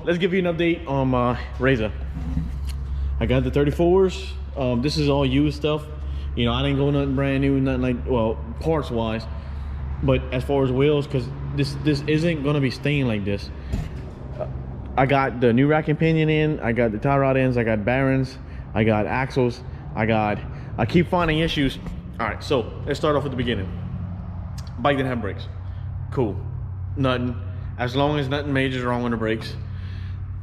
let's give you an update on my RzR. I got the 34s. This is all used stuff. You know, I didn't go nothing brand new, nothing like, well, parts wise. But as far as wheels, because this isn't gonna be staying like this. I got the new rack and pinion in, I got the tie rod ends, I got bearings, I got axles, I keep finding issues. All right, so let's start off at the beginning. Bike didn't have brakes. Cool, nothing. As long as nothing major is wrong with the brakes,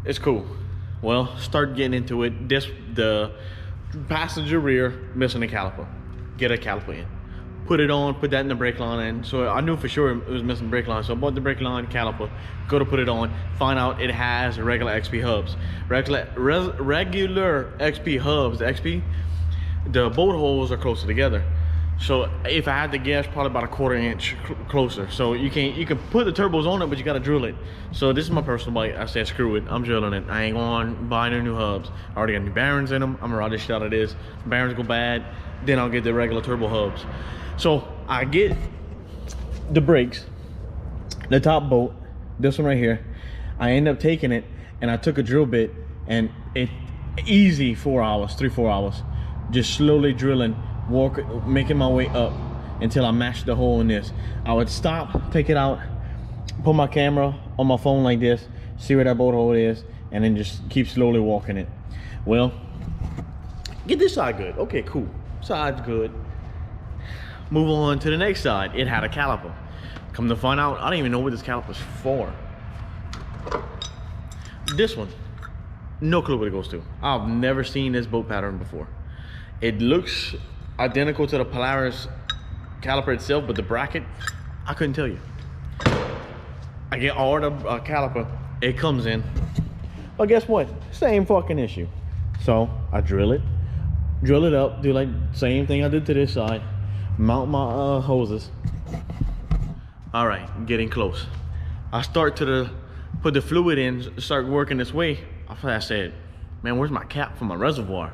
it's cool. Well, start getting into it. The passenger rear missing a caliper. Get a caliper in. Put it on, put that in the brake line in. So I knew for sure it was missing brake line. So I bought the brake line caliper, go to put it on, find out it has regular XP hubs. Regular XP hubs, the XP, the bolt holes are closer together. So if I had to guess, probably about a 1/4 inch closer. So you can put the turbos on it, but you gotta drill it. So this is my personal bike. I said, screw it, I'm drilling it. I ain't going to buy no new hubs. I already got new bearings in them. I'm gonna ride this shit out of this. Bearings go bad, then I'll get the regular turbo hubs. So I get the brakes, the top bolt, this one right here. I end up taking it and I took a drill bit, and it easy 4 hours, 3-4 hours, just slowly drilling, making my way up until I matched the hole in this. I would stop, take it out, put my camera on my phone like this, see where that bolt hole is, and then just keep slowly walking it. Well, get this side good. Okay, cool. Side's good. Move on to the next side. It had a caliper. Come to find out, I don't even know what this caliper's for. This one, no clue what it goes to. I've never seen this bolt pattern before. It looks identical to the Polaris caliper itself, but the bracket, I couldn't tell you. I get all the caliper, it comes in. But guess what? Same fucking issue. So I drill it up, do like same thing I did to this side. Mount my hoses. All right, getting close. I start to put the fluid in, start working this way. I said, man, where's my cap for my reservoir?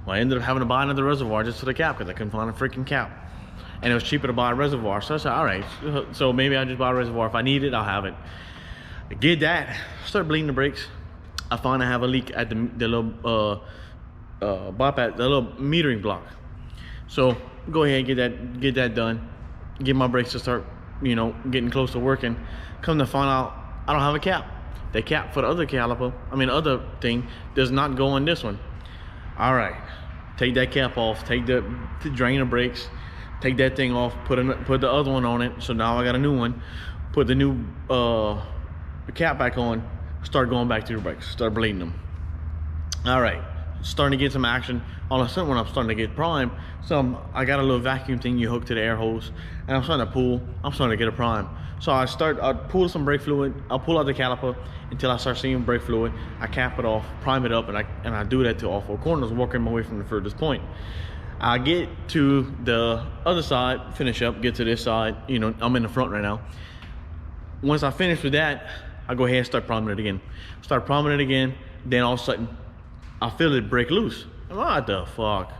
Well, I ended up having to buy another reservoir just for the cap because I couldn't find a freaking cap. And it was cheaper to buy a reservoir. So I said, all right, so maybe I'll just buy a reservoir. If I need it, I'll have it. I get that, start bleeding the brakes. I find I have a leak at the little bypass, the little metering block. So go ahead and get that done. Get my brakes to start, you know, getting close to working. Come to find out, I don't have a cap. The cap for the other caliper, other thing, does not go on this one. All right, take that cap off, to drain the brakes, take that thing off, put the other one on it. So now I got a new one. Put the new cap back on, start going back to the brakes, start bleeding them. All right, starting to get some action. All of a sudden when I'm starting to get prime, I got a little vacuum thing you hook to the air hose, and I'm starting to pull, I'm starting to get a prime. So I pull some brake fluid, I'll pull out the caliper until I start seeing brake fluid. I cap it off, prime it up, and I do that to all 4 corners, working my way from the furthest point. I get to the other side, finish up, get to this side, you know, I'm in the front right now. Once I finish with that, I go ahead and start priming it again. Start priming it again, then all of a sudden, I feel it break loose. What the fuck?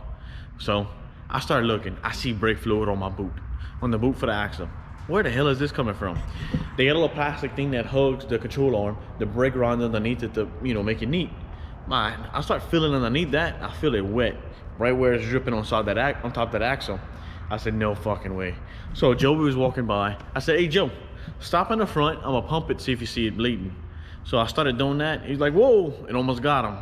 So I start looking, I see brake fluid on my boot, on the boot for the axle. Where the hell is this coming from? They got a little plastic thing that hugs the control arm, the brake rod underneath it to, you know, make it neat. Man, I start feeling underneath that, I feel it wet, right where it's dripping on top of that axle. I said, no fucking way. So Joey was walking by. I said, hey Joe, stop in the front, I'm gonna pump it, see if you see it bleeding. So I started doing that. He's like, whoa, it almost got him.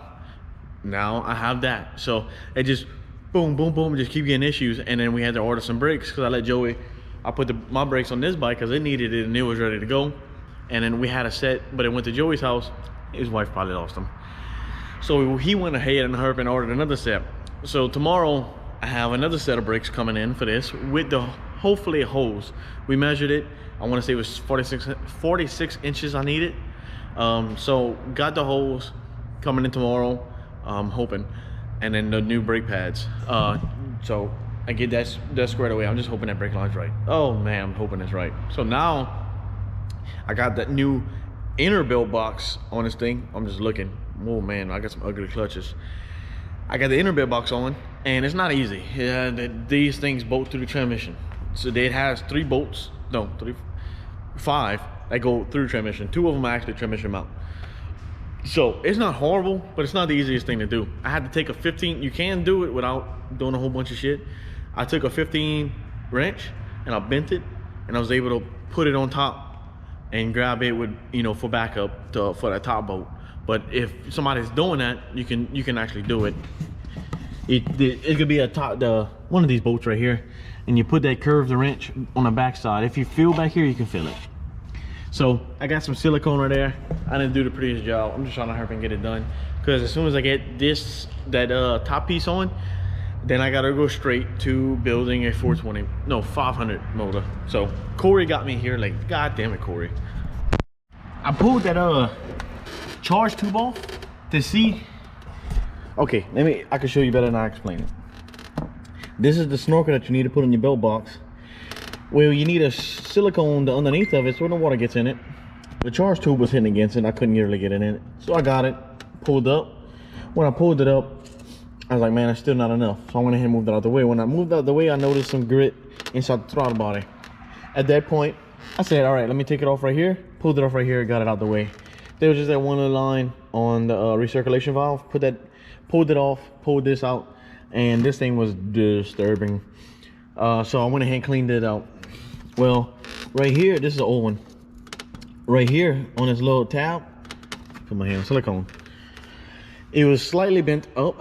Now I have that. So it just boom, boom, boom, just keep getting issues. And then we had to order some brakes because I let Joey, I put my brakes on this bike because it needed it and it was ready to go. And then we had a set, but it went to Joey's house. His wife probably lost them. So he went ahead and hurried and ordered another set. So tomorrow I have another set of brakes coming in for this with the hopefully a hose. We measured it. I want to say it was 46 inches I needed. So got the hose coming in tomorrow. I'm hoping, and then the new brake pads. So I get that squared away. I'm just hoping that brake line's right. Oh man, I'm hoping it's right. So now I got that new inner belt box on this thing. I'm just looking. Oh man, I got some ugly clutches. I got the inner belt box on, and it's not easy. These things bolt through the transmission. So it has 3 bolts, no, 5 that go through transmission. 2 of them are actually transmission mount. So it's not horrible, but it's not the easiest thing to do. I had to take a 15, you can do it without doing a whole bunch of shit. I took a 15 wrench and I bent it, and I was able to put it on top and grab it with, you know, for backup for that top bolt. But if somebody's doing that, you can actually do it. It could be a top, one of these bolts right here, and you put that curved wrench on the back side. If you feel back here, you can feel it. So I got some silicone right there. I didn't do the prettiest job. I'm just trying to hurry and get it done, because as soon as I get that top piece on, then I gotta go straight to building a 500 motor. So Corey got me here, like, god damn it, Corey. I pulled that charge tube off to see. Okay, I can show you better than I explain it. This is the snorkel that you need to put in your belt box. Well, you need a silicone underneath of it so no water gets in it. The charge tube was hitting against it and I couldn't really get it in it. So I got it pulled up. When I pulled it up, I was like, man, it's still not enough. So I went ahead and moved it out the way. When I moved out the way, I noticed some grit inside the throttle body. At that point, I said, all right, let me take it off right here. Pulled it off right here, got it out the way. There was just that one little line on the recirculation valve. Pulled it off, pulled this out, and this thing was disturbing. So I went ahead and cleaned it out. Well, right here, this is the old one. Right here on this little tab, put my hand on silicone. It was slightly bent up.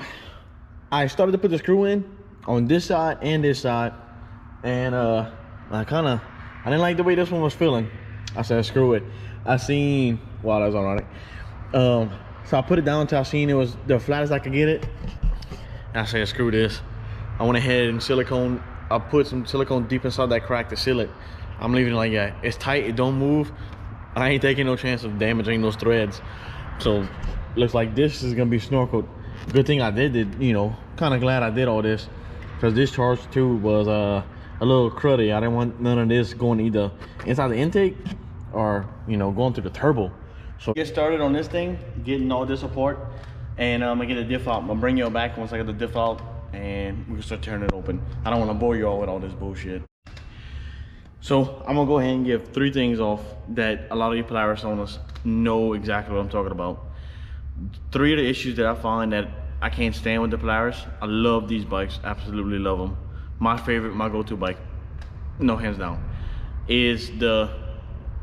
I started to put the screw in on this side and this side, and I didn't like the way this one was feeling. I said, screw it. I seen, wow, that was ironic. So I put it down until I seen it was the flattest I could get it. And I said, screw this. I went ahead and I put some silicone deep inside that crack to seal it. I'm leaving it like that. It's tight, it don't move. I ain't taking no chance of damaging those threads. So looks like this is gonna be snorkeled. Good thing I did, you know, kind of glad I did all this, because this charge tube was a little cruddy. I didn't want none of this going either inside the intake or, you know, going through the turbo. So get started on this thing, getting all this apart, and I'm gonna get the diff out. I'm gonna bring you back once I get the diff out and we can start tearing it open. I don't want to bore you all with all this bullshit. So I'm gonna go ahead and give 3 things off that a lot of you Polaris owners know exactly what I'm talking about. 3 of the issues that I find that I can't stand with the Polaris. I love these bikes, absolutely love them. My favorite, my go-to bike, no, hands down, is the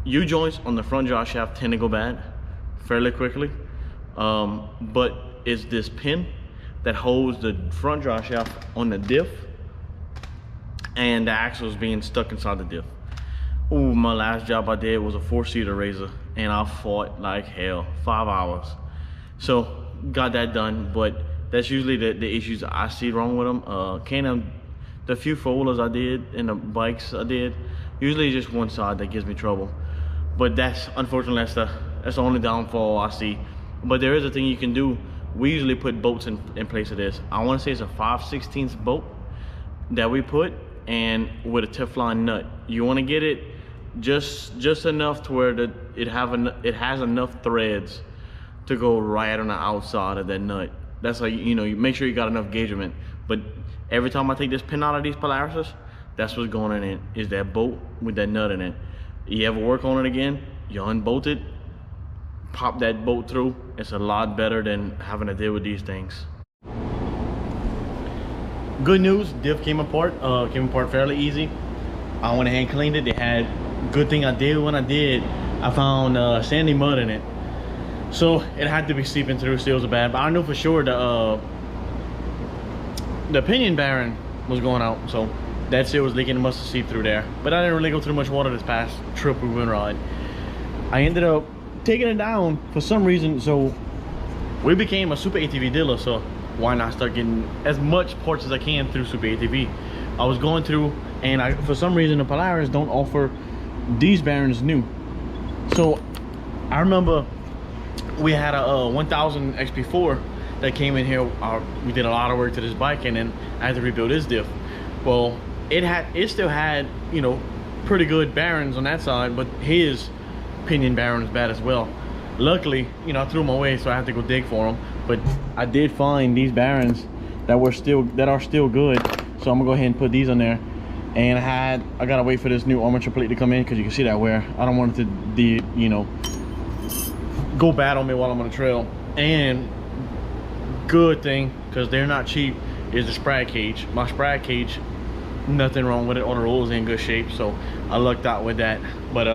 U-joints on the front jaw shaft tend to go bad fairly quickly. But it's this pin that holds the front jaw shaft on the diff, and the axle is being stuck inside the diff. Ooh, my last job I did was a 4-seater RzR, and I fought like hell, 5 hours. So got that done, but that's usually the issues I see wrong with them. The few folders I did and the bikes I did, usually just one side that gives me trouble. But that's, unfortunately, that's the only downfall I see. But there is a thing you can do. We usually put bolts in place of this. I want to say it's a 5/16 bolt that we put, and with a Teflon nut. You want to get it just enough to where it has enough threads to go right on the outside of that nut. That's like, you know, you make sure you got enough engagement. But every time I take this pin out of these Polarises, that's what's going in it, is that bolt with that nut in it. You ever work on it again, you unbolt it, pop that bolt through. It's a lot better than having to deal with these things. Good news, diff came apart fairly easy. I went ahead and cleaned it. They had, good thing I did when I did, I found sandy mud in it. So it had to be seeping through, seals are bad. But I knew for sure the pinion bearing was going out. So that seal was leaking, it must have seeped through there. But I didn't really go through much water this past trip we went ride. I ended up taking it down for some reason. So we became a Super ATV dealer, so why not start getting as much parts as I can through Super ATV. I was going through, and for some reason the Polaris don't offer these bearings new. So I remember we had a 1000 XP4 that came in here. We did a lot of work to this bike, and then I had to rebuild this diff. Well, it still had, you know, pretty good bearings on that side, but his pinion bearing was bad as well. Luckily, you know, I threw them away, so I had to go dig for them. But I did find these bearings that are still good. So I'm gonna go ahead and put these on there. And I gotta wait for this new armature plate to come in, because you can see that wear. I don't want it to go bad on me while I'm on the trail. And good thing, because they're not cheap, is the sprag cage. My sprag cage, nothing wrong with it. All the rolls in good shape, so I lucked out with that. But